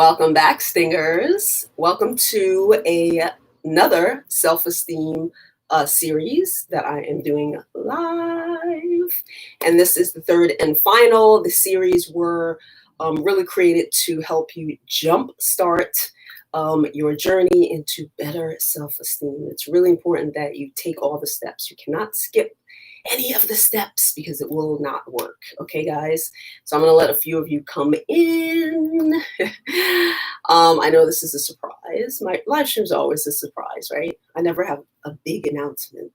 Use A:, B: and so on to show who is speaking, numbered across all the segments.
A: Welcome back, Stingers. Welcome to another self-esteem series that I am doing live. And this is the third and final. The series were really created to help you jumpstart your journey into better self-esteem. It's really important that you take all the steps. You cannot skip any of the steps because it will not work. Okay, guys? So I'm going to let a few of you come in. I know this is a surprise. My live stream is always a surprise, right? I never have a big announcement,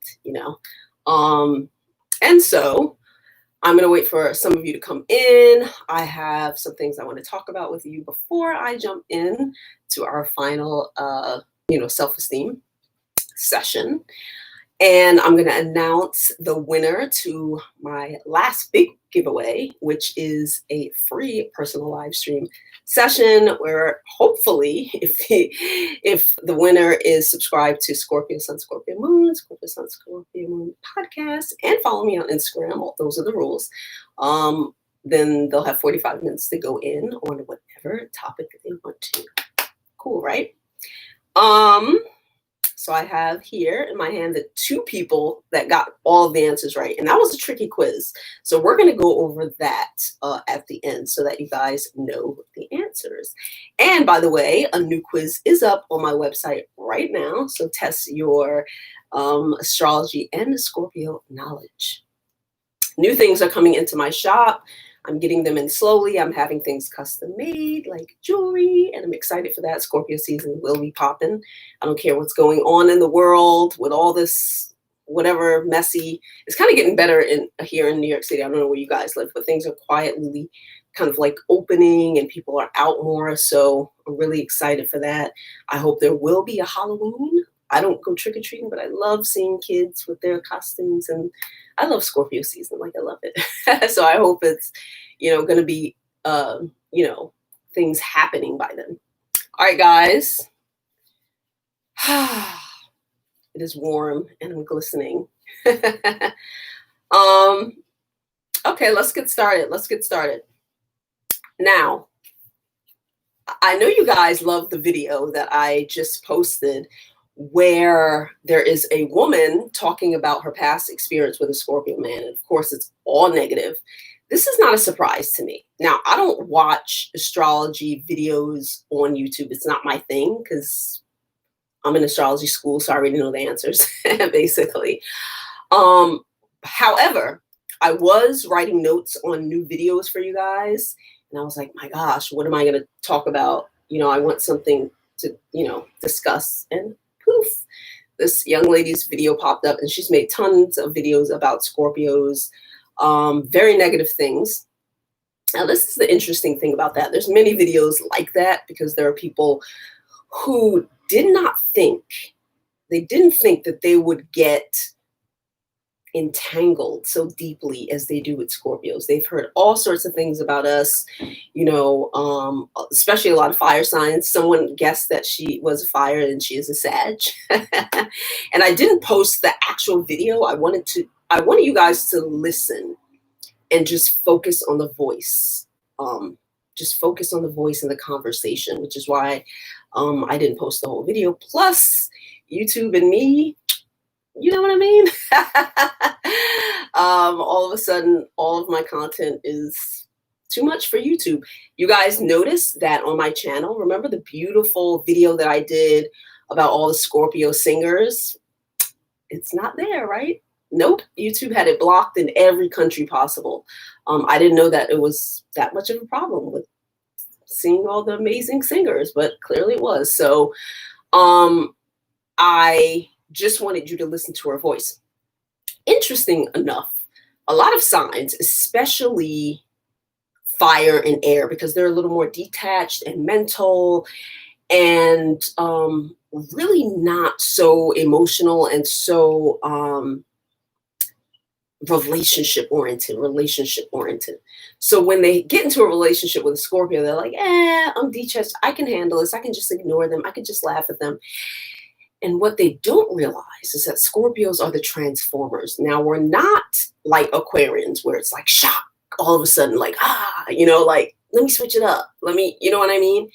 A: And so I'm going to wait for some of you to come in. I have some things I want to talk about with you before I jump in to our final, self-esteem session. And I'm going to announce the winner to my last big giveaway, which is a free personal live stream session where hopefully if the winner is subscribed to ScorpioSunScorpioMoon, ScorpioSunScorpioMoon Podcast, and follow me on Instagram, those are the rules, then they'll have 45 minutes to go in on whatever topic they want to. Cool, right? So I have here in my hand the two people that got all the answers right. And that was a tricky quiz. So we're going to go over that at the end so that you guys know the answers. And by the way, a new quiz is up on my website right now. So test your astrology and Scorpio knowledge. New things are coming into my shop. I'm getting them in slowly. I'm having things custom made like jewelry, and I'm excited for that. Scorpio season will be popping. I don't care what's going on in the world with all this, whatever messy. It's kind of getting better here in New York City. I don't know where you guys live, but things are quietly kind of like opening and people are out more. So I'm really excited for that. I hope there will be a Halloween. I don't go trick-or-treating, but I love seeing kids with their costumes, and I love Scorpio season. Like, I love it. So I hope it's, going to be, things happening by then. All right, guys. It is warm and I'm glistening. Okay, let's get started. Now, I know you guys love the video that I just posted where there is a woman talking about her past experience with a Scorpio man. And of course, it's all negative. This is not a surprise to me. Now, I don't watch astrology videos on YouTube. It's not my thing because I'm in astrology school, so I already know the answers, basically. However, I was writing notes on new videos for you guys, and I was like, my gosh, what am I going to talk about? I want something to, discuss. And poof, this young lady's video popped up, and she's made tons of videos about Scorpios, very negative things. Now, this is the interesting thing about that. There's many videos like that because there are people who didn't think that they would get entangled so deeply as they do with Scorpios. They've heard all sorts of things about us, especially a lot of fire signs. Someone guessed that she was a fire and she is a Sag. And I didn't post the actual video. I wanted you guys to listen and just focus on the voice. Just focus on the voice and the conversation, which is why I didn't post the whole video. Plus, YouTube and me, you know what I mean? All of a sudden, all of my content is too much for YouTube. You guys notice that on my channel. Remember the beautiful video that I did about all the Scorpio singers? It's not there, right? Nope. YouTube had it blocked in every country possible. I didn't know that it was that much of a problem with seeing all the amazing singers, but clearly it was. So I just wanted you to listen to her voice. Interesting enough, a lot of signs, especially fire and air, because they're a little more detached and mental and really not so emotional and so relationship oriented. So when they get into a relationship with a Scorpio, they're like, I'm detached. I can handle this. I can just ignore them. I can just laugh at them. And what they don't realize is that Scorpios are the transformers. Now, we're not like Aquarians where it's like shock all of a sudden, like, like, let me switch it up. You know what I mean?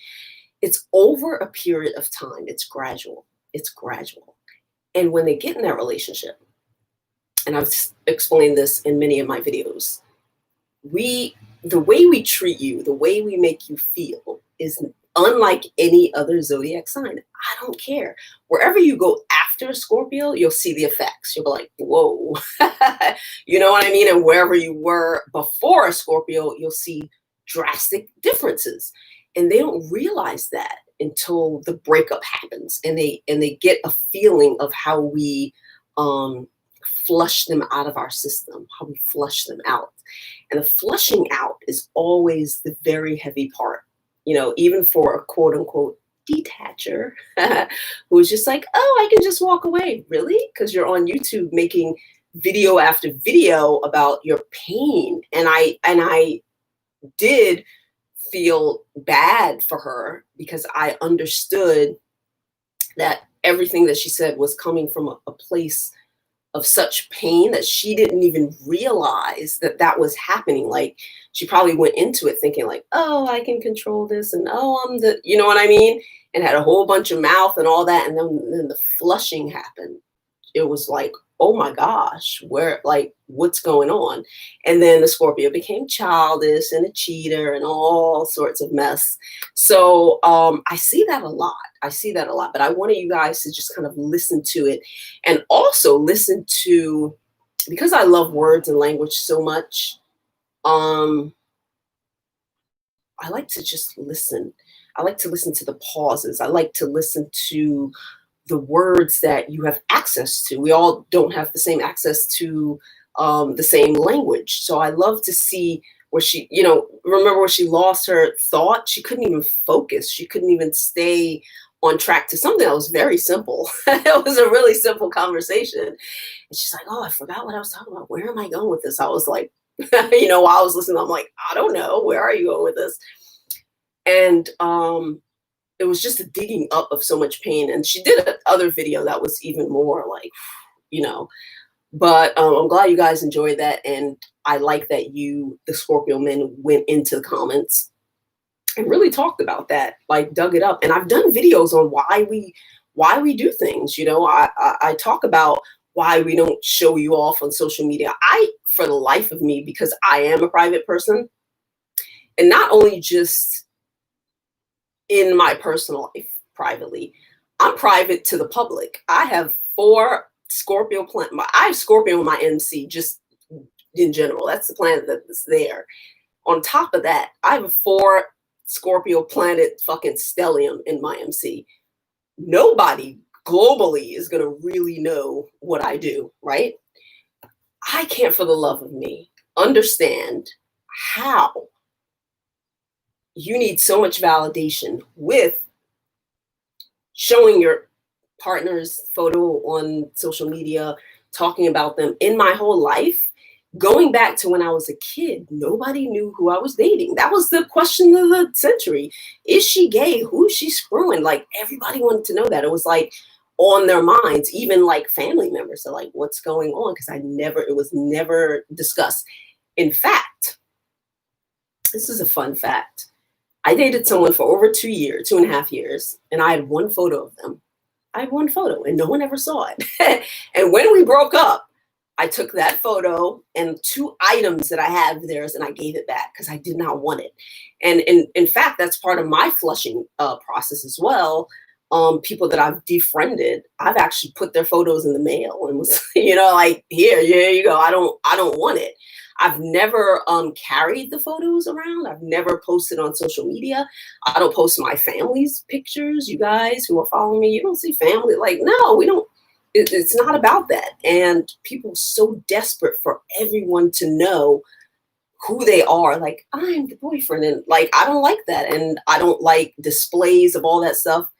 A: it's over a period of time. It's gradual. It's gradual. And when they get in that relationship, and I've explained this in many of my videos, the way we treat you, the way we make you feel is unlike any other zodiac sign. I don't care. Wherever you go after Scorpio, you'll see the effects. You'll be like, whoa. You know what I mean? And wherever you were before a Scorpio, you'll see drastic differences. And they don't realize that until the breakup happens, and they get a feeling of how we flush them out of our system, how we flush them out. And the flushing out is always the very heavy part. You know, even for a quote unquote detacher who's just like, oh, I can just walk away. Really? Because you're on YouTube making video after video about your pain. And I did feel bad for her because I understood that everything that she said was coming from a place of such pain that she didn't even realize that that was happening. Like, she probably went into it thinking like, oh, I can control this, and oh, I'm the, you know what I mean? And had a whole bunch of mouth and all that. And then the flushing happened. It was like, oh my gosh, what's going on? And then the Scorpio became childish and a cheater and all sorts of mess. So I see that a lot. But I wanted you guys to just kind of listen to it, and also listen to, because I love words and language so much, I like to just listen. I like to listen to the pauses. I like to listen to the words that you have access to. We all don't have the same access to the same language. So I love to see where she, remember when she lost her thought? She couldn't even focus. She couldn't even stay on track to something that was very simple. It was a really simple conversation. And she's like, oh, I forgot what I was talking about. Where am I going with this? I was like, while I was listening, I'm like, I don't know. Where are you going with this? And it was just a digging up of so much pain. And she did another video that was even more like, but I'm glad you guys enjoyed that. And I like that the Scorpio men, went into the comments and really talked about that, like dug it up. And I've done videos on why we do things. I talk about why we don't show you off on social media. For the life of me, because I am a private person, and not only just in my personal life privately, I'm private to the public. I have 4 Scorpio I have Scorpio in my MC, just in general. That's the planet that's there. On top of that, I have a 4 Scorpio planet fucking stellium in my MC. Nobody globally is going to really know what I do, right? I can't, for the love of me, understand how you need so much validation with showing your partner's photo on social media, talking about them. In my whole life, going back to when I was a kid, nobody knew who I was dating. That was the question of the century. Is she gay? Who is she screwing? Like, everybody wanted to know that. It was like on their minds. Even like family members are like, what's going on? Because it was never discussed. In fact, this is a fun fact. I dated someone for over 2.5 years, and I had one photo of them. I had one photo, and no one ever saw it. And when we broke up, I took that photo and 2 items that I had of theirs, and I gave it back because I did not want it. And in fact, that's part of my flushing process as well. People that I've defriended, I've actually put their photos in the mail and was, like, here you go. I don't want it. I've never carried the photos around. I've never posted on social media. I don't post my family's pictures. You guys who are following me, you don't see family. Like, no, we don't. It's not about that. And people are so desperate for everyone to know who they are. Like, I'm the boyfriend. And like, I don't like that. And I don't like displays of all that stuff.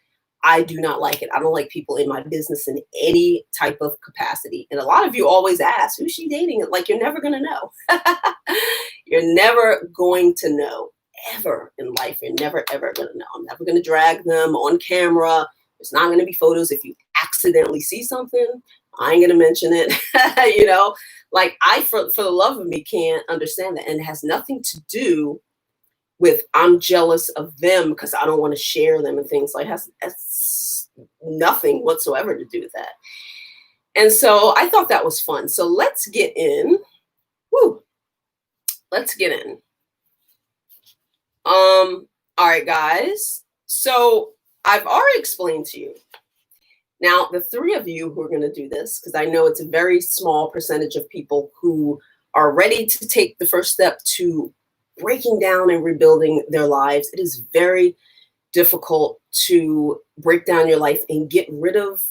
A: I do not like it. I don't like people in my business in any type of capacity. And a lot of you always ask, who's she dating? Like, you're never going to know. You're never going to know ever in life. You're never, ever going to know. I'm never going to drag them on camera. There's not going to be photos. If you accidentally see something, I ain't going to mention it. Like, for the love of me, can't understand that. And it has nothing to do with I'm jealous of them because I don't want to share them and things like that. That's nothing whatsoever to do with that. And so I thought that was fun. So let's get in. Woo. Let's get in. All right, guys. So I've already explained to you. Now, the three of you who are going to do this, because I know it's a very small percentage of people who are ready to take the first step to breaking down and rebuilding their lives. It is very difficult to break down your life and get rid of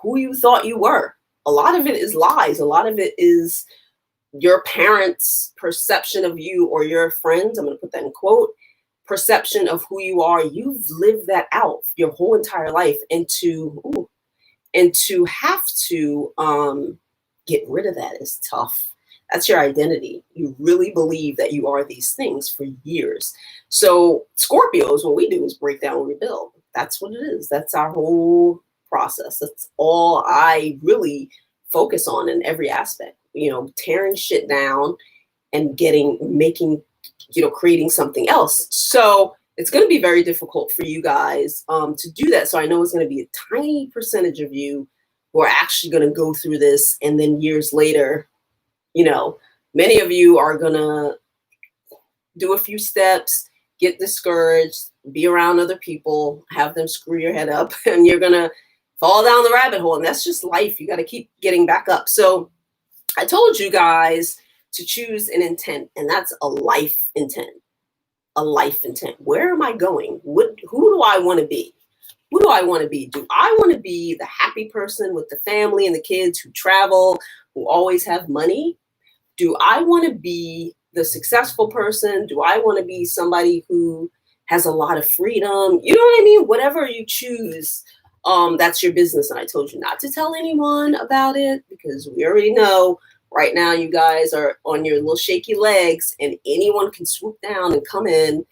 A: who you thought you were. A lot of it is lies. A lot of it is your parents' perception of you or your friends. I'm going to put that in quote. Perception of who you are. You've lived that out your whole entire life, and to have to get rid of that is tough. That's your identity. You really believe that you are these things for years. So Scorpios, what we do is break down and rebuild. That's what it is. That's our whole process. That's all I really focus on in every aspect. Tearing shit down and creating something else. So it's going to be very difficult for you guys to do that. So I know it's going to be a tiny percentage of you who are actually going to go through this. And then years later, many of you are going to do a few steps, get discouraged, be around other people, have them screw your head up, and you're going to fall down the rabbit hole. And that's just life. You got to keep getting back up. So I told you guys to choose an intent, and that's a life intent. A life intent. Where am I going? Who do I want to be? Who do I want to be? Do I want to be the happy person with the family and the kids who travel, who always have money? Do I want to be the successful person? Do I want to be somebody who has a lot of freedom? You know what I mean? Whatever you choose, that's your business. And I told you not to tell anyone about it because we already know right now you guys are on your little shaky legs and anyone can swoop down and come in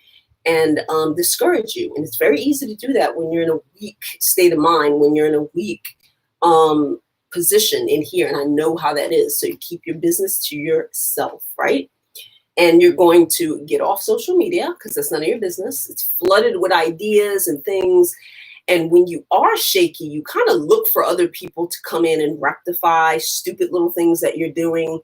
A: and discourage you. And it's very easy to do that when you're in a weak state of mind, when you're in a weak position in here. And I know how that is. So you keep your business to yourself, right? And you're going to get off social media because that's none of your business. It's flooded with ideas and things. And when you are shaky, you kind of look for other people to come in and rectify stupid little things that you're doing,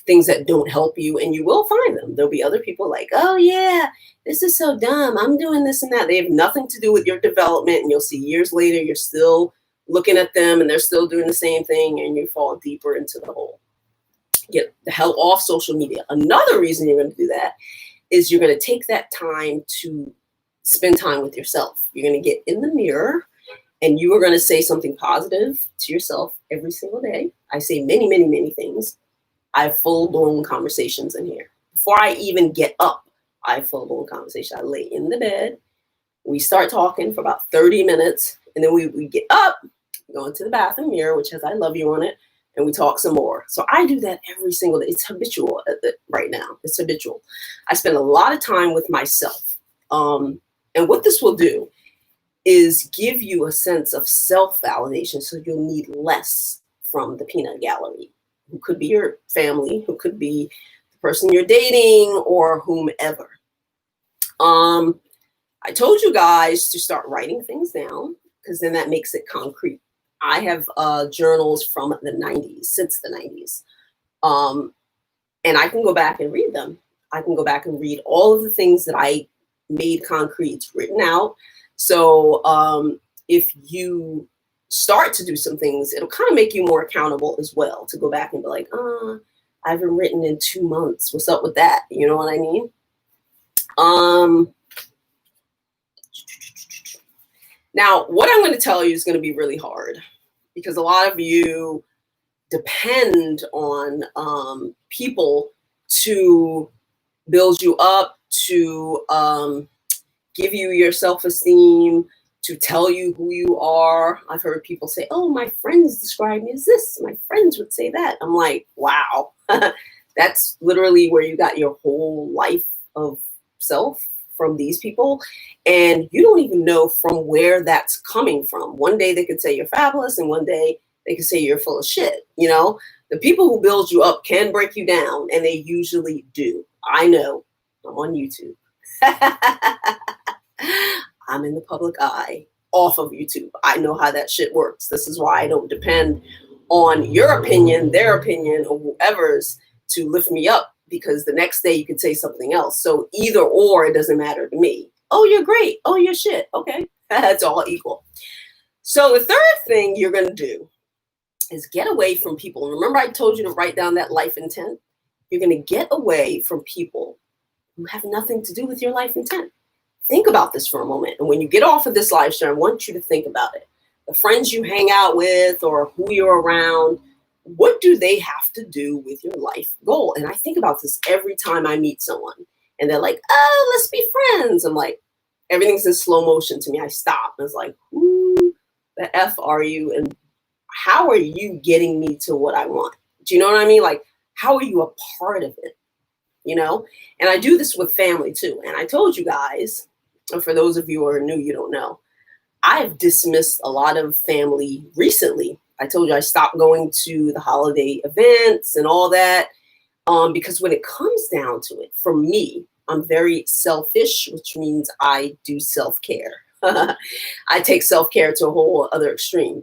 A: things that don't help you, and you will find them. There'll be other people like, oh yeah, this is so dumb. I'm doing this and that. They have nothing to do with your development. And you'll see years later, you're still looking at them and they're still doing the same thing and you fall deeper into the hole. Get the hell off social media. Another reason you're going to do that is you're going to take that time to spend time with yourself. You're going to get in the mirror and you are going to say something positive to yourself every single day. I say many, many, many things. I have full-blown conversations in here. Before I even get up, I have full-blown conversation. I lay in the bed. We start talking for about 30 minutes. And then we get up, go into the bathroom mirror, which has I love you on it. And we talk some more. So I do that every single day. It's habitual right now. It's habitual. I spend a lot of time with myself. And what this will do is give you a sense of self-validation so you'll need less from the peanut gallery, who could be your family, who could be the person you're dating, or whomever. I told you guys to start writing things down because then that makes it concrete. I have journals from the 90s, since the 90s. And I can go back and read them. I can go back and read all of the things that I made concrete. It's written out. So if you start to do some things, it'll kind of make you more accountable as well to go back and be like, I haven't written in 2 months. What's up with that? You know what I mean? Now, what I'm going to tell you is going to be really hard because a lot of you depend on people to build you up, to give you your self-esteem, to tell you who you are. I've heard people say, oh, my friends describe me as this. My friends would say that. I'm like, wow, that's literally where you got your whole life of self from these people. And you don't even know from where that's coming from. One day they could say you're fabulous and one day they could say you're full of shit. You know, the people who build you up can break you down and they usually do. I know. I'm on YouTube. I'm in the public eye off of YouTube. I know how that shit works. This is why I don't depend on your opinion, their opinion, or whoever's to lift me up, because the next day you could say something else. So either or, it doesn't matter to me. Oh, you're great. Oh, you're shit. Okay. That's all equal. So the third thing you're going to do is get away from people. Remember I told you to write down that life intent? You're going to get away from people who have nothing to do with your life intent. Think about this for a moment. And when you get off of this live stream, I want you to think about it. The friends you hang out with or who you're around, what do they have to do with your life goal? And I think about this every time I meet someone. And they're like, oh, let's be friends. I'm like, everything's in slow motion to me. I stop. And it's like, who the F are you? And how are you getting me to what I want? Do you know what I mean? Like, how are you a part of it? You know? And I do this with family too. And I told you guys, and for those of you who are new, you don't know, I've dismissed a lot of family recently. I told you I stopped going to the holiday events and all that, because when it comes down to it, for me, I'm very selfish, which means I do self-care. I take self-care to a whole other extreme.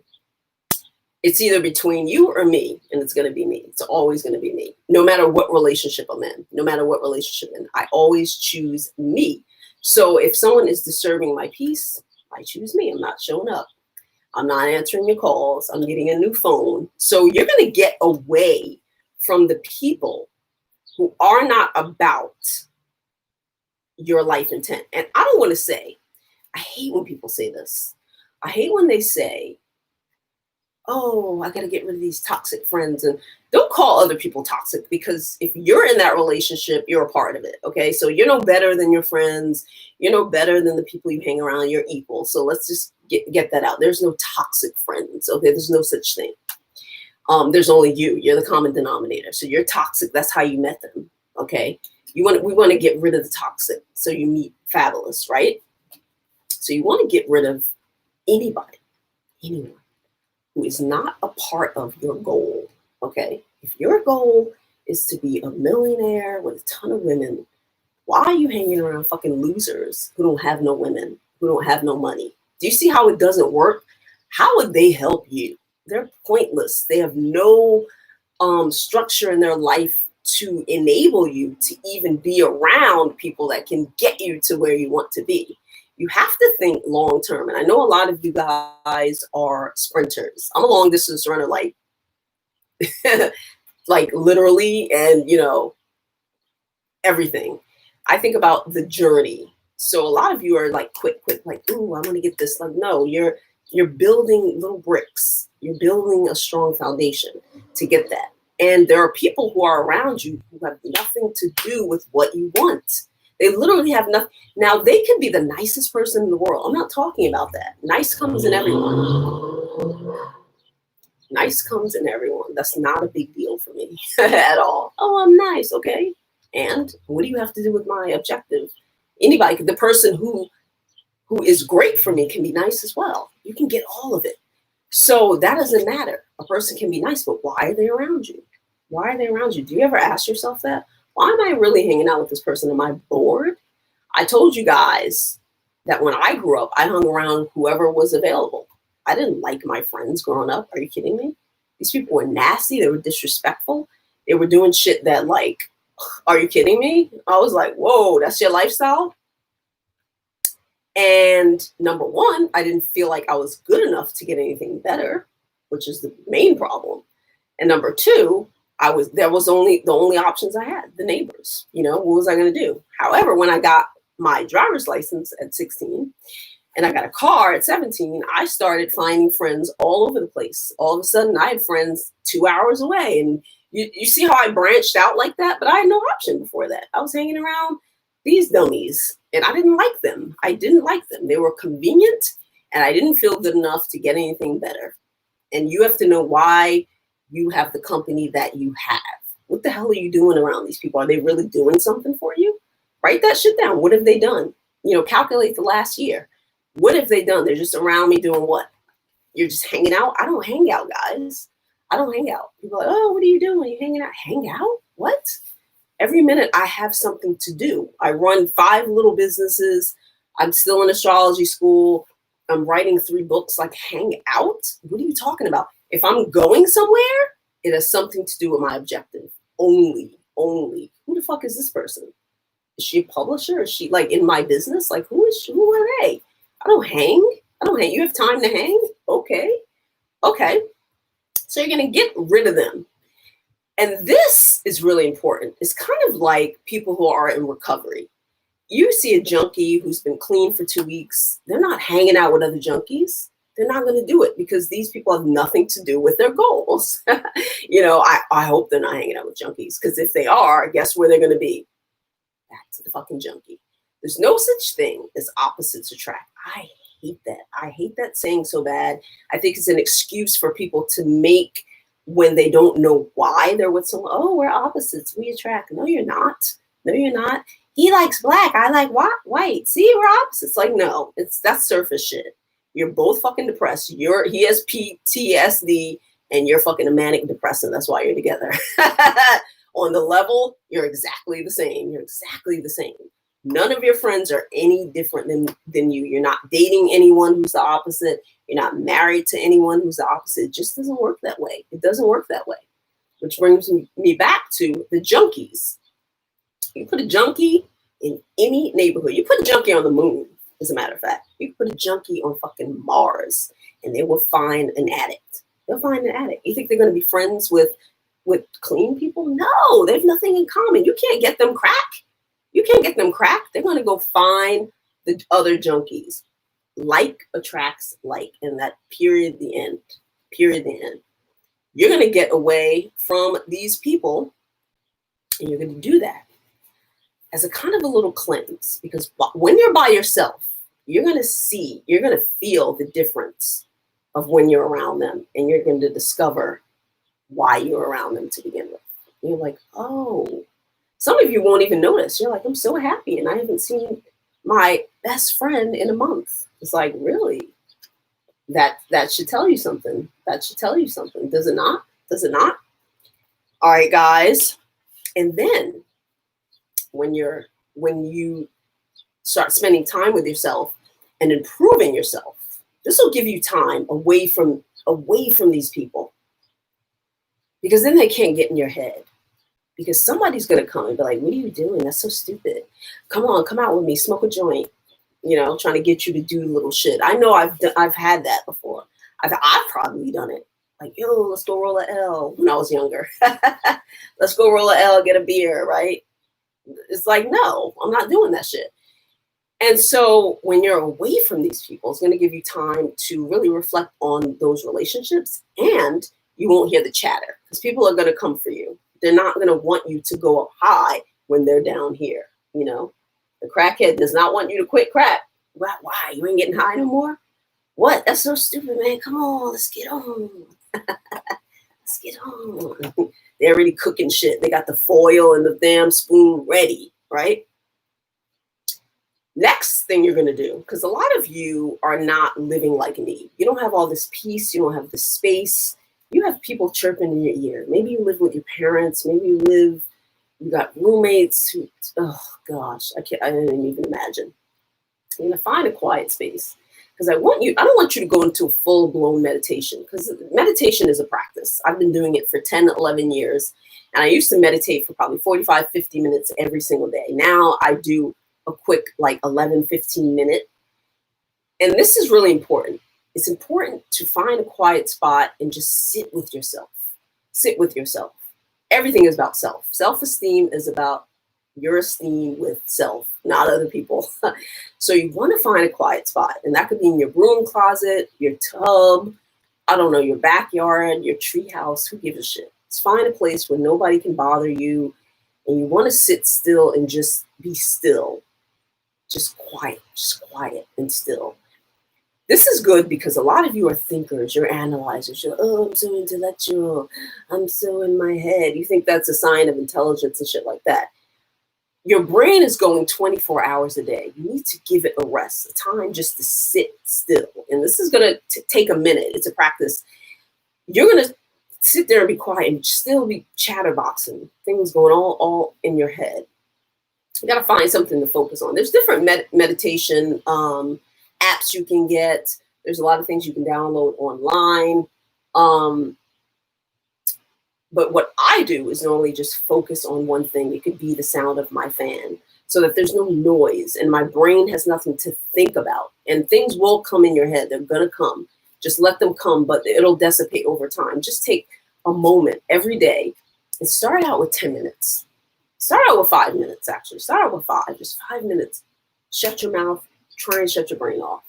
A: It's either between you or me, and it's going to be me. It's always going to be me, no matter what relationship I'm in, no matter what relationship I'm in. I always choose me. So if someone is disturbing my peace, I choose me. I'm not showing up. I'm not answering your calls. I'm getting a new phone. So you're going to get away from the people who are not about your life intent. And I don't want to say, I hate when people say this. I hate when they say, oh, I got to get rid of these toxic friends. And don't call other people toxic, because if you're in that relationship, you're a part of it. Okay. So you're no better than your friends. You're no better than the people you hang around. You're equal. So let's just get that out. There's no toxic friends. Okay. There's no such thing. There's only you. You're the common denominator. So you're toxic. That's how you met them. Okay. We want to get rid of the toxic. So you meet fabulous, right? So you want to get rid of anyone who is not a part of your goal. Okay. If your goal is to be a millionaire with a ton of women, why are you hanging around fucking losers who don't have no women, who don't have no money? Do you see how it doesn't work? How would they help you? They're pointless. They have no structure in their life to enable you to even be around people that can get you to where you want to be. You have to think long term. And I know a lot of you guys are sprinters. I'm a long distance runner, like, like literally, and everything. I think about the journey. So a lot of you are like quick, like, ooh, I want to get this. Like, no, you're building little bricks. You're building a strong foundation to get that. And there are people who are around you who have nothing to do with what you want. They literally have nothing. Now, they can be the nicest person in the world. I'm not talking about that. Nice comes in everyone. Nice comes in everyone. That's not a big deal for me at all. Oh, I'm nice. Okay. And what do you have to do with my objective? Anybody, the person who is great for me can be nice as well. You can get all of it. So that doesn't matter. A person can be nice, but why are they around you? Why are they around you? Do you ever ask yourself that? Why am I really hanging out with this person? Am I bored? I told you guys that when I grew up, I hung around whoever was available. I didn't like my friends growing up. Are you kidding me? These people were nasty. They were disrespectful. They were doing shit that, like, are you kidding me? I was like, whoa, that's your lifestyle? And number one, I didn't feel like I was good enough to get anything better, which is the main problem. And number two, there was only the only options I had, the neighbors. What was I going to do? However, when I got my driver's license at 16 and I got a car at 17, I started finding friends all over the place. All of a sudden, I had friends 2 hours away. And you see how I branched out like that? But I had no option before that. I was hanging around these dummies, and I didn't like them. I didn't like them. They were convenient, and I didn't feel good enough to get anything better. And you have to know why you have the company that you have. What the hell are you doing around these people? Are they really doing something for you? Write that shit down. What have they done? Calculate the last year. What have they done? They're just around me doing what? You're just hanging out? I don't hang out, guys. I don't hang out. People are like, oh, what are you doing? Are you hanging out? Hang out? What? every minute I have something to do. I run 5 little businesses. I'm still in astrology school. I'm writing 3 books. Like, hang out? What are you talking about? If I'm going somewhere, it has something to do with my objective. Only. Who the fuck is this person? Is she a publisher? Is she like in my business? Like, who is she? Who are they? I don't hang. You have time to hang? Okay. So you're going to get rid of them. And this is really important. It's kind of like people who are in recovery. You see a junkie who's been clean for 2 weeks. They're not hanging out with other junkies. They're not going to do it because these people have nothing to do with their goals. I hope they're not hanging out with junkies, because if they are, guess where they're going to be? Back to the fucking junkie. There's no such thing as opposites attract. I hate that. I hate that saying so bad. I think it's an excuse for people to make when they don't know why they're with someone. Oh, we're opposites. We attract. No, you're not. He likes black. I like white. See, we're opposites. Like, no, that's surface shit. You're both fucking depressed. He has PTSD and you're fucking a manic depressant. That's why you're together. On the level, you're exactly the same. None of your friends are any different than you. You're not dating anyone who's the opposite. You're not married to anyone who's the opposite. It just doesn't work that way. It doesn't work that way. Which brings me back to the junkies. You put a junkie in any neighborhood. You put a junkie on the moon, as a matter of fact. You put a junkie on fucking Mars, and they will find an addict. They'll find an addict. You think they're going to be friends with clean people? No, they have nothing in common. You can't get them crack. They're going to go find the other junkies. Like attracts like, and that period, the end. You're going to get away from these people, and you're going to do that as a kind of a little cleanse, because when you're by yourself, you're going to feel the difference of when you're around them, and you're going to discover why you're around them to begin with. You're like, oh, some of you won't even notice. You're like, I'm so happy, and I haven't seen my best friend in a month. It's like, really? That should tell you something. Does it not? All right, guys. And then when you start spending time with yourself and improving yourself, this will give you time away from these people, because then they can't get in your head, because somebody's going to come and be like, what are you doing? That's so stupid. Come on, come out with me, smoke a joint, trying to get you to do little shit. I know I've had that before. I've probably done it. Like, yo, let's go roll a L when I was younger. Let's go roll a L, get a beer, right? It's like, no, I'm not doing that shit. And so when you're away from these people, it's going to give you time to really reflect on those relationships, and you won't hear the chatter, because people are going to come for you. They're not going to want you to go up high when they're down here. The crackhead does not want you to quit crack. Why? You ain't getting high no more? What? That's so stupid, man. Come on, let's get on. Let's get on. They're already cooking shit. They got the foil and the damn spoon ready, right? Next thing you're going to do, because a lot of you are not living like me. You don't have all this peace. You don't have this space. You have people chirping in your ear. Maybe you live with your parents. Maybe you got roommates who, oh gosh, I didn't even imagine. You're going to find a quiet space, because I don't want you to go into a full-blown meditation, because meditation is a practice. I've been doing it for 10, 11 years, and I used to meditate for probably 45, 50 minutes every single day. Now I do a quick, 11, 15 minute. And this is really important. It's important to find a quiet spot and just sit with yourself. Everything is about self. Self-esteem is about your esteem with self, not other people. So you want to find a quiet spot, and that could be in your broom closet, your tub, I don't know, your backyard, your treehouse. Who gives a shit? Just find a place where nobody can bother you, and you want to sit still and just be still. Just quiet and still. This is good because a lot of you are thinkers, you're analyzers. You're, I'm so intellectual. I'm so in my head. You think that's a sign of intelligence and shit like that. Your brain is going 24 hours a day. You need to give it a rest, a time just to sit still. And this is going to take a minute. It's a practice. You're going to sit there and be quiet and still be chatterboxing, things going all in your head. You got to find something to focus on. There's different meditation apps you can get. There's a lot of things you can download online. But what I do is normally just focus on one thing. It could be the sound of my fan, so that there's no noise and my brain has nothing to think about. And things will come in your head. They're going to come. Just let them come, but it'll dissipate over time. Just take a moment every day and start out with 10 minutes. Start out with 5 minutes, actually. Start out with 5, just 5 minutes. Shut your mouth. Try and shut your brain off.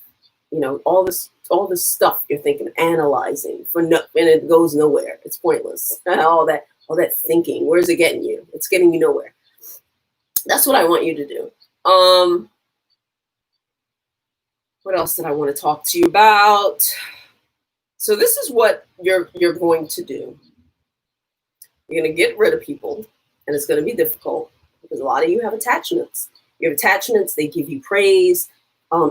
A: You know, all this stuff you're thinking, analyzing and it goes nowhere. It's pointless. all that thinking. Where's it getting you? It's getting you nowhere. That's what I want you to do. What else did I want to talk to you about? So this is what you're going to do. You're going to get rid of people, and it's going to be difficult because a lot of you have attachments. You have attachments. They give you praise.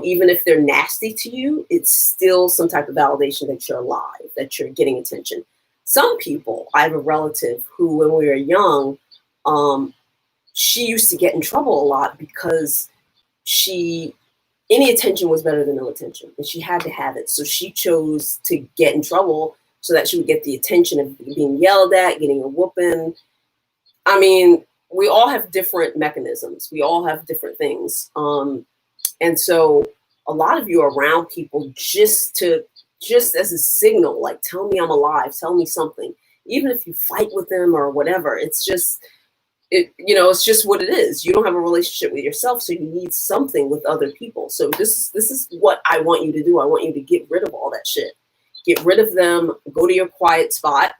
A: Even if they're nasty to you, it's still some type of validation that you're alive, that you're getting attention. Some people, I have a relative who, when we were young, she used to get in trouble a lot because any attention was better than no attention, and she had to have it. So she chose to get in trouble so that she would get the attention of being yelled at, getting a whooping. I mean, we all have different mechanisms. We all have different things. And so a lot of you are around people just as a signal, like, tell me I'm alive, tell me something. Even if you fight with them or whatever, it's just what it is. You don't have a relationship with yourself, so you need something with other people. So this is what I want you to do. I want you to get rid of all that shit. Get rid of them. Go to your quiet spot.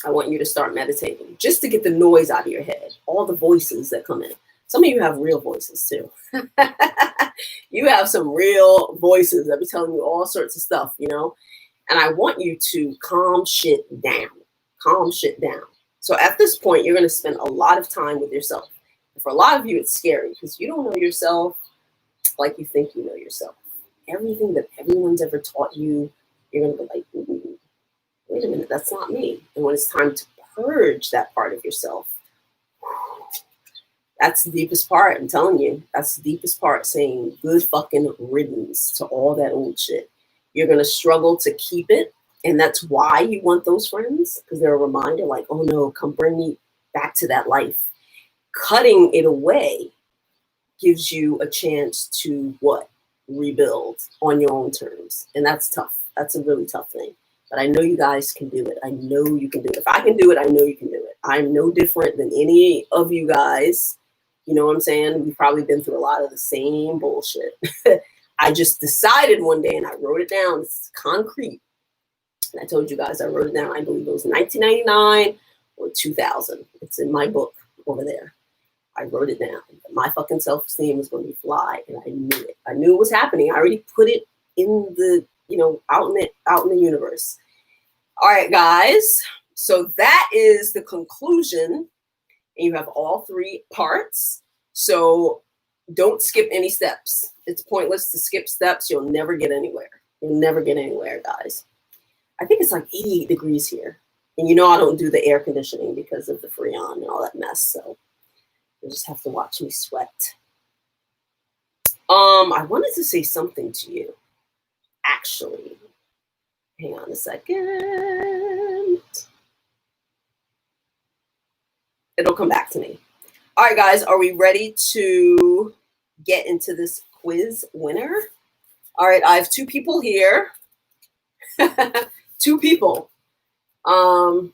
A: I want you to start meditating just to get the noise out of your head, all the voices that come in. Some of you have real voices too. You have some real voices that be telling you all sorts of stuff, you know? And I want you to calm shit down. Calm shit down. So at this point, you're going to spend a lot of time with yourself. And for a lot of you, it's scary because you don't know yourself like you think you know yourself. Everything that everyone's ever taught you, you're going to be like, wait a minute, that's not me. And when it's time to purge that part of yourself, that's the deepest part. I'm telling you, that's the deepest part, saying good fucking riddance to all that old shit. You're going to struggle to keep it. And that's why you want those friends, because they're a reminder like, oh no, come bring me back to that life. Cutting it away gives you a chance to rebuild on your own terms. And that's tough. That's a really tough thing. But I know you guys can do it. I know you can do it. If I can do it, I know you can do it. I'm no different than any of you guys. You know what I'm saying? We've probably been through a lot of the same bullshit. I just decided one day and I wrote it down. It's concrete. And I told you guys I wrote it down. I believe it was 1999 or 2000. It's in my book over there. I wrote it down. My fucking self-esteem was going to be fly, and I knew it. I knew it was happening. I already put it in the, out in the universe. All right, guys. So that is the conclusion. And you have all 3 parts. So don't skip any steps. It's pointless to skip steps. You'll never get anywhere. You'll never get anywhere, guys. I think it's like 88 degrees here. And I don't do the air conditioning because of the Freon and all that mess. So you just have to watch me sweat. I wanted to say something to you. Actually, hang on a second. It'll come back to me. All right, guys, are we ready to get into this quiz winner? All right, I have 2 people here. 2 people. And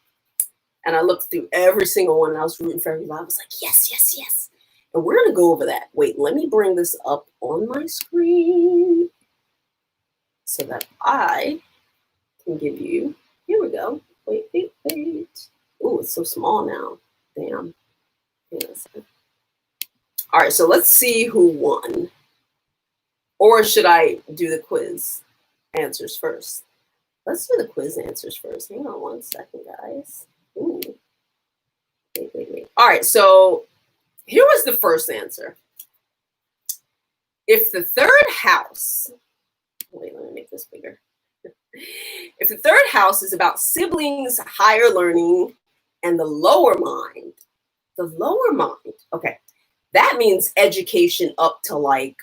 A: I looked through every single one and I was rooting for everybody. I was like, yes, yes, yes. And we're going to go over that. Wait, let me bring this up on my screen so that I can give you, here we go. Wait. Oh, it's so small now. Damn. Yes. All right, so let's see who won. Or should I do the quiz answers first? Let's do the quiz answers first. Hang on one second, guys. Ooh. Wait. All right, so here was the first answer. If the 3rd house, wait, let me make this bigger. If the third house is about siblings, higher learning, and the lower mind, okay, that means education up to like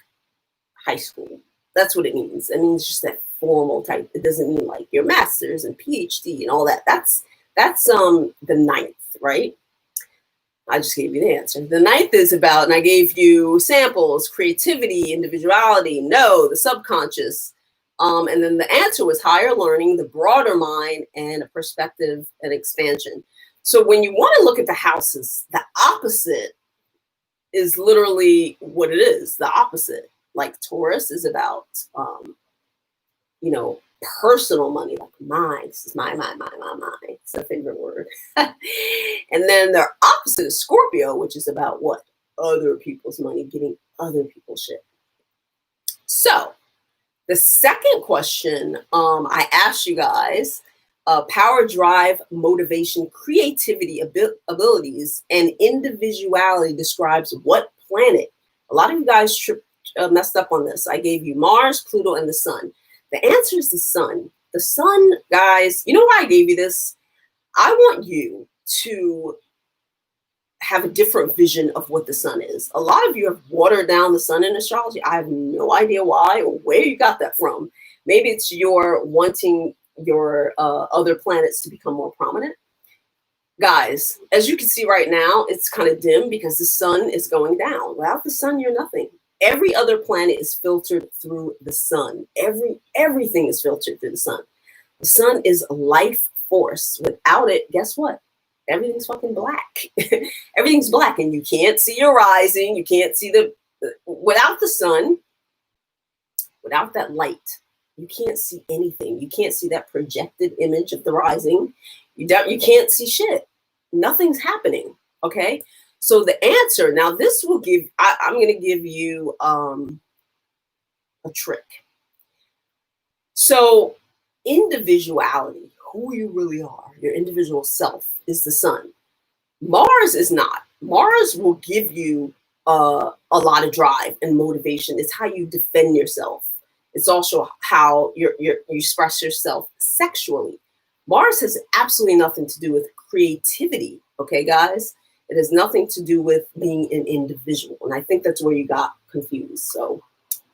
A: high school. That's what it means. It means just that formal type. It doesn't mean like your master's and PhD and all that. That's the ninth, right? I just gave you the answer. The ninth is about, and I gave you samples, creativity, individuality, the subconscious. And then the answer was higher learning, the broader mind, and a perspective and expansion. So when you want to look at the houses, the opposite is literally what it is, the opposite. Like Taurus is about, personal money, like mine. This is my. It's a favorite word. And then their opposite is Scorpio, which is about what? Other people's money, getting other people's shit. So the second question I asked you guys, power, drive, motivation, creativity, abilities, and individuality describes what planet? A lot of you guys messed up on this. I gave you Mars, Pluto, and the Sun. The answer is the Sun. The Sun, guys, you know why I gave you this? I want you to have a different vision of what the Sun is. A lot of you have watered down the Sun in astrology. I have no idea why or where you got that from. Maybe it's your wanting your other planets to become more prominent. Guys, as you can see right now, it's kind of dim because the Sun is going down. Without the Sun, you're nothing. Every other planet is filtered through the Sun. Everything is filtered through the Sun. The Sun is life force. Without it, guess what? Everything's fucking black. Everything's black, and you can't see your rising. You can't see without the Sun, without that light, you can't see anything. You can't see that projected image of the rising. You can't see shit. Nothing's happening. Okay. So the answer, now this will give, I'm going to give you a trick. So individuality, who you really are, your individual self is the Sun. Mars is not. Mars will give you a lot of drive and motivation. It's how you defend yourself. It's also how you express yourself sexually. Mars has absolutely nothing to do with creativity. Okay, guys? It has nothing to do with being an individual. And I think that's where you got confused. So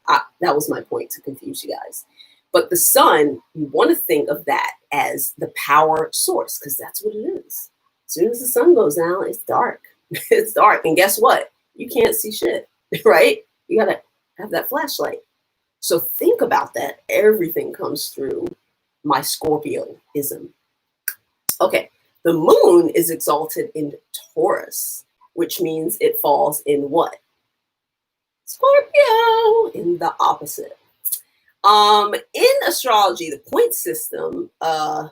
A: that was my point, to confuse you guys. But the Sun, you want to think of that as the power source, because that's what it is. As soon as the Sun goes down, it's dark. It's dark. And guess what? You can't see shit, right? You got to have that flashlight. So think about that. Everything comes through my Scorpioism. Okay. The moon is exalted in Taurus, which means it falls in what? Scorpio, in the opposite. In astrology, the point system, I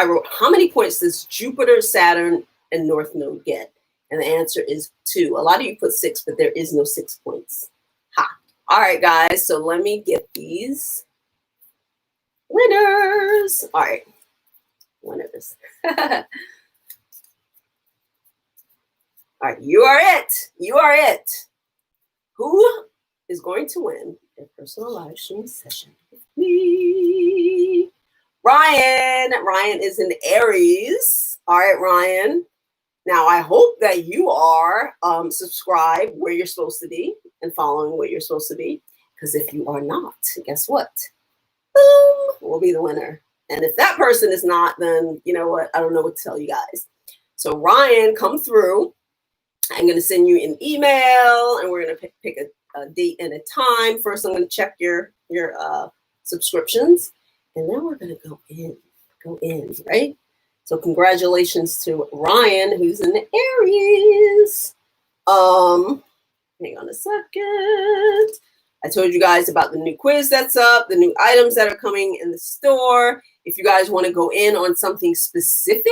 A: wrote, how many points does Jupiter, Saturn, and North Node get? And the answer is 2. A lot of you put 6, but there is no 6 points. Ha. All right, guys. So let me get these winners. All right. Winners. All right. You are it. You are it. Who is going to win a personal live stream session with me? Ryan. Ryan is in Aries. All right, Ryan. Now, I hope that you are subscribed where you're supposed to be and following what you're supposed to be. Because if you are not, guess what? Boom, will be the winner. And if that person is not, then you know what? I don't know what to tell you guys. So Ryan, come through. I'm going to send you an email, and we're going to pick a date and a time. First, I'm going to check your subscriptions, and then we're going to go in, right? So congratulations to Ryan, who's in the Aries. Hang on a second. I told you guys about the new quiz that's up, the new items that are coming in the store. If you guys want to go in on something specific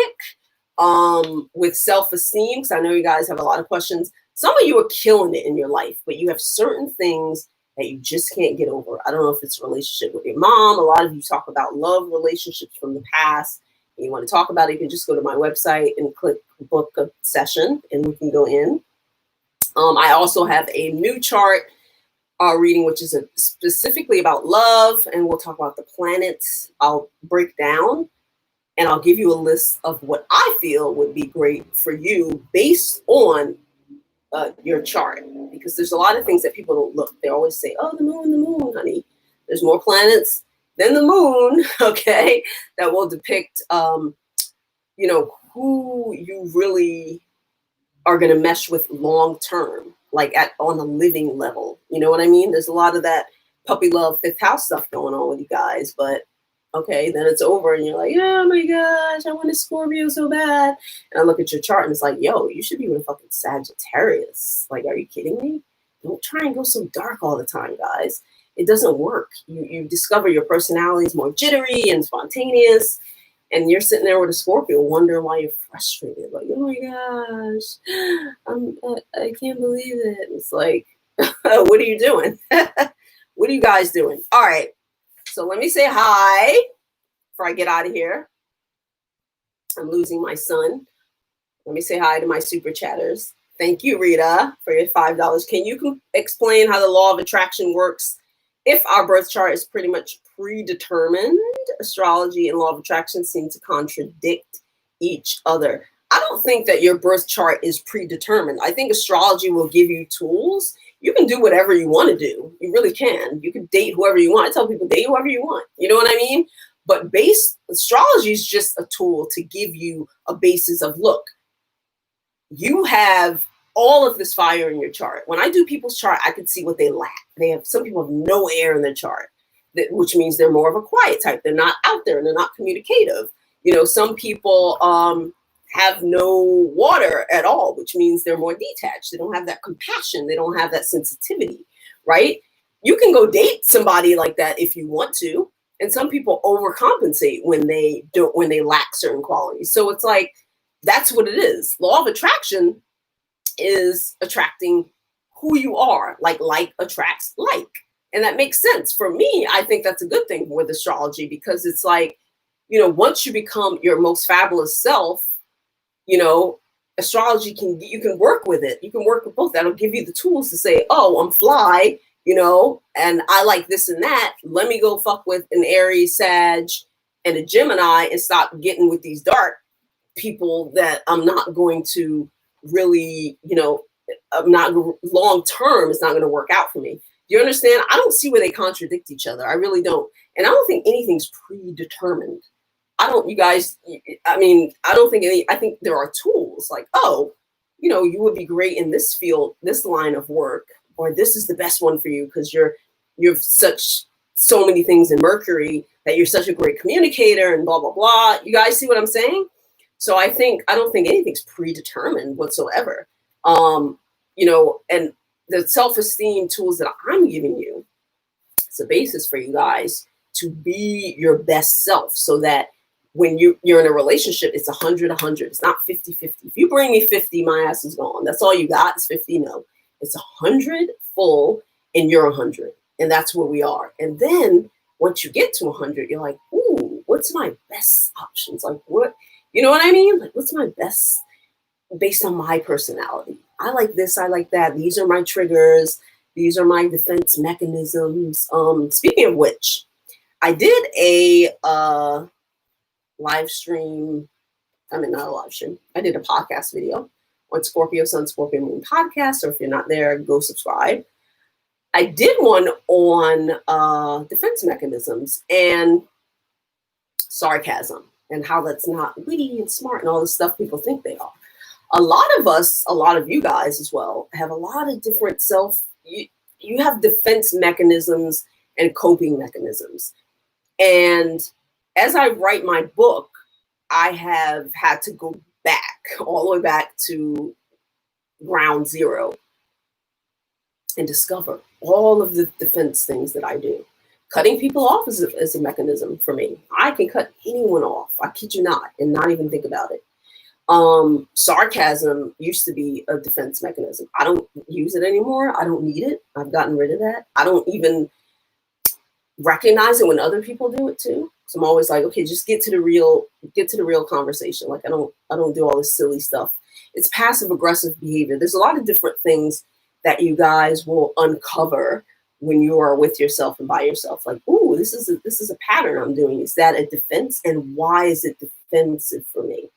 A: with self-esteem, because I know you guys have a lot of questions. Some of you are killing it in your life, but you have certain things that you just can't get over. I don't know if it's a relationship with your mom. A lot of you talk about love relationships from the past. And you want to talk about it, you can just go to my website and click book a session, and we can go in. I also have a new chart reading, which is specifically about love, and we'll talk about the planets. I'll break down and I'll give you a list of what I feel would be great for you based on your chart, because there's a lot of things that people don't look. They always say, oh, the moon, honey. There's more planets than the moon, okay, that will depict, who you really are going to mesh with long term, like on a living level. You know what I mean? There's a lot of that puppy love, fifth house stuff going on with you guys, but okay, then it's over and you're like, oh my gosh, I want a Scorpio so bad. And I look at your chart and it's like, yo, you should be with a fucking Sagittarius. Like, are you kidding me? Don't try and go so dark all the time, guys. It doesn't work. You discover your personality is more jittery and spontaneous, and you're sitting there with a Scorpio wondering why you're frustrated. Like, oh my gosh, I can't believe it. It's like, what are you doing? What are you guys doing? All right. So let me say hi before I get out of here. I'm losing my son. Let me say hi to my super chatters. Thank you, Rita, for your $5. Can you explain how the law of attraction works if our birth chart is pretty much predetermined? Astrology and law of attraction seem to contradict each other. I don't think that your birth chart is predetermined. I think astrology will give you tools. You can do whatever you want to do. You really can. You can date whoever you want. I tell people, date whoever you want. You know what I mean? But astrology is just a tool to give you a basis of, look, you have all of this fire in your chart. When I do people's chart, I can see what they lack. Some people have no air in their chart, which means they're more of a quiet type. They're not out there and they're not communicative. Some people have no water at all, which means they're more detached. They don't have that compassion. They don't have that sensitivity, right? You can go date somebody like that if you want to. And some people overcompensate when they lack certain qualities. So it's like, that's what it is. Law of attraction is attracting who you are. Like attracts like. And that makes sense. For me, I think that's a good thing with astrology, because it's like, once you become your most fabulous self, astrology you can work with it. You can work with both. That'll give you the tools to say, oh, I'm fly, and I like this and that. Let me go fuck with an Aries, Sag, and a Gemini and stop getting with these dark people that I'm not going to really, I'm not long term. It's not going to work out for me. Do you understand? I don't see where they contradict each other. I really don't. And I don't think anything's predetermined. I don't think I think there are tools like, oh, you would be great in this field, this line of work, or this is the best one for you because you've so many things in Mercury that you're such a great communicator and blah, blah, blah. You guys see what I'm saying? So I don't think anything's predetermined whatsoever. And the self-esteem tools that I'm giving you, it's a basis for you guys to be your best self, so that when you're in a relationship, it's 100-100. It's not 50-50. If you bring me 50, my ass is gone. That's all you got is 50. No, it's 100 full and you're 100. And that's where we are. And then once you get to 100, you're like, ooh, what's my best options? Like what, you know what I mean? Like what's my best based on my personality? I like this, I like that. These are my triggers. These are my defense mechanisms. Speaking of which, I did a live stream. Not a live stream. I did a podcast video on ScorpioSunScorpioMoon Podcast. So if you're not there, go subscribe. I did one on defense mechanisms and sarcasm and how that's not witty and smart and all the stuff people think they are. A lot of you guys as well, have a lot of different you have defense mechanisms and coping mechanisms. And as I write my book, I have had to go back, all the way back to ground zero and discover all of the defense things that I do. Cutting people off is a mechanism for me. I can cut anyone off. I kid you not, and not even think about it. Sarcasm used to be a defense mechanism. I don't use it anymore. I don't need it. I've gotten rid of that. I don't even recognize it when other people do it too. So I'm always like, okay, just get to the real conversation. Like I don't do all this silly stuff. It's passive aggressive behavior. There's a lot of different things that you guys will uncover when you are with yourself and by yourself. Like, ooh, this is a pattern I'm doing. Is that a defense? And why is it defensive for me?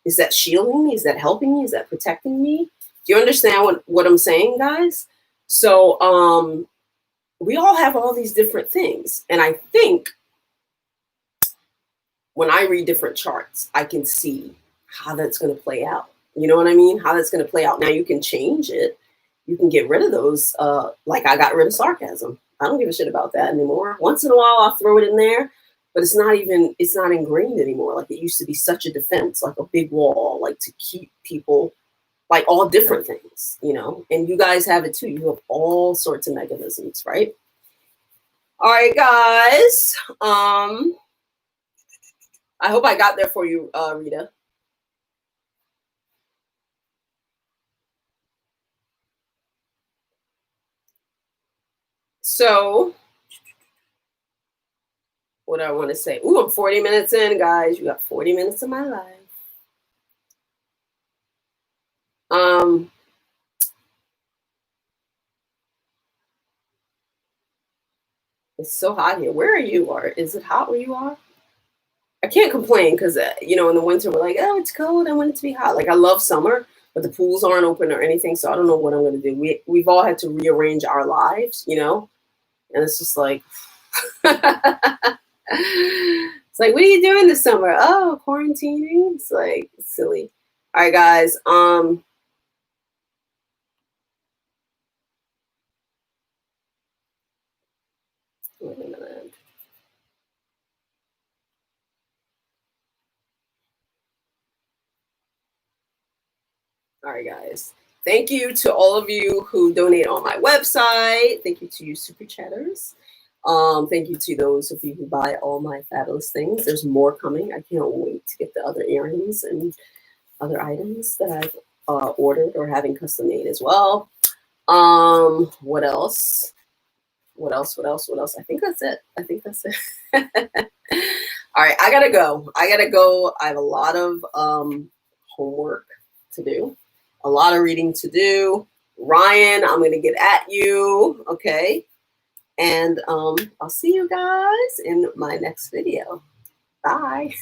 A: Is that shielding me? Is that helping me? Is that protecting me? Do you understand what I'm saying, guys? So we all have all these different things. And I think when I read different charts, I can see how that's going to play out. You know what I mean? How that's going to play out. Now you can change it. You can get rid of those. Like I got rid of sarcasm. I don't give a shit about that anymore. Once in a while, I'll throw it in there, but it's not ingrained anymore. Like it used to be such a defense, like a big wall, like to keep people, like all different things, you know, and you guys have it too. You have all sorts of mechanisms, right? All right, guys. I hope I got there for you, Rita. So what do I want to say? Ooh, I'm 40 minutes in, guys. You got 40 minutes of my life. It's so hot here. Where are you? Or is it hot where you are? I can't complain because, you know, in the winter, we're like, oh, it's cold. I want it to be hot. Like, I love summer, but the pools aren't open or anything. So I don't know what I'm going to do. We've all had to rearrange our lives, you know, and it's just like, it's like, what are you doing this summer? Oh, quarantining. It's like silly. All right, guys. Wait a minute. All right, guys. Thank you to all of you who donate on my website. Thank you to you super chatters. Thank you to those of you who buy all my fabulous things. There's more coming. I can't wait to get the other earrings and other items that I've ordered or having custom made as well. What else? What else? I think that's it. All right, I gotta go. I have a lot of homework to do, a lot of reading to do. Ryan, I'm gonna get at you, okay? And I'll see you guys in my next video. Bye.